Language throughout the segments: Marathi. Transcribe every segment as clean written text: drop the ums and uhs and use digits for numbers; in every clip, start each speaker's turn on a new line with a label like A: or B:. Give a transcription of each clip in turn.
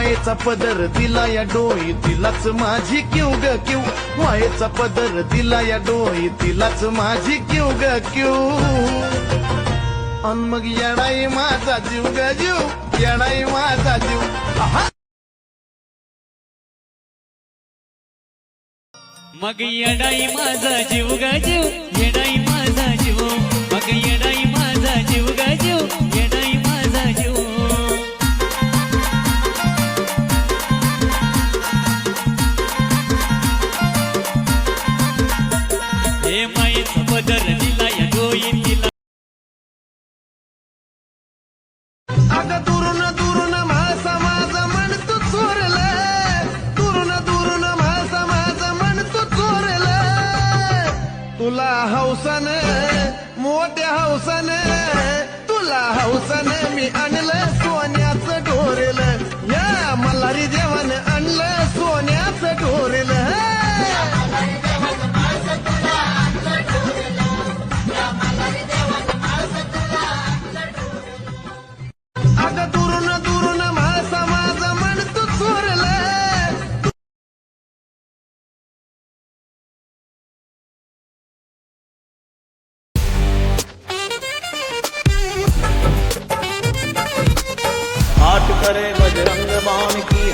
A: मायेचा पदर दिला या डोई तिलाच माझी क्यू ग क्यू, मायेचा पदर दिला या डोई तिलाच माझी क्यू ग क्यू. अन मग येडाई माझा जीव ग जीव, येडाई माझा जीव.
B: मग येडाई माझा जीव ग जीव, येडाई माझा जीव. मग येडाई माझा जीव ग जीव, येडाई माझा जीव. हे मायेचा पदर दिला या डोई तिला.
A: अगं दुरून दुरून माझा माझा मन तू चोरलं, दुरून दुरून माझा माझा मन तू चोरलं. तुला हौसाने मोठ्या हौसाने, तुला हौसाने मी आणलं सोन्याचं ढोरेलं. या मल्हारी देवानं आणलं सोन्याचं ढोरेलं. अगं दुरून दुरून माझा माझा मन तू चोरलं.
C: आठ करे बजरंग बाण की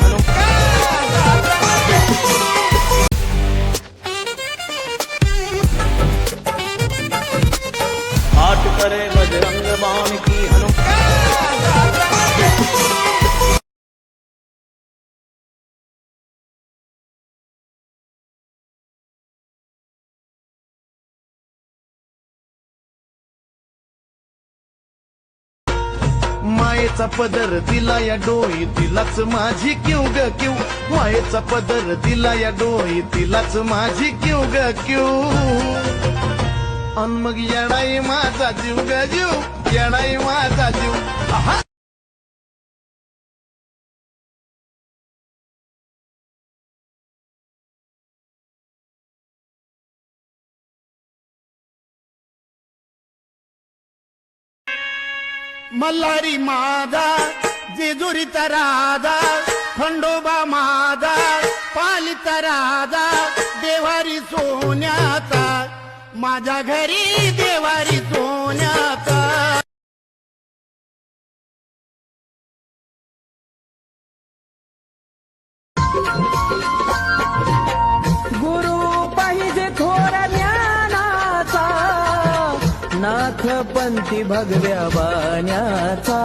C: आठ करे बजरंग बाण की
A: मायेचा पदर दिला या डोई तिलाच माझी क्यू ग क्यू, मायेचा पदर दिला या डोई तिलाच माझी क्यू ग क्यू. अन मग येडाई माझा जीव ग जीव, येडाई माझा जीव. मल्हारी माझा जेजुरीचा राजा, खंडोबा माझा पालिता राजा, देवारी सोन्याचा माझ्या घरी देवारी सोन्याचा.
D: गुरु पाहिजे थोरा ज्ञानाचा, नाथ पंथी भगव्या बाण्याचा.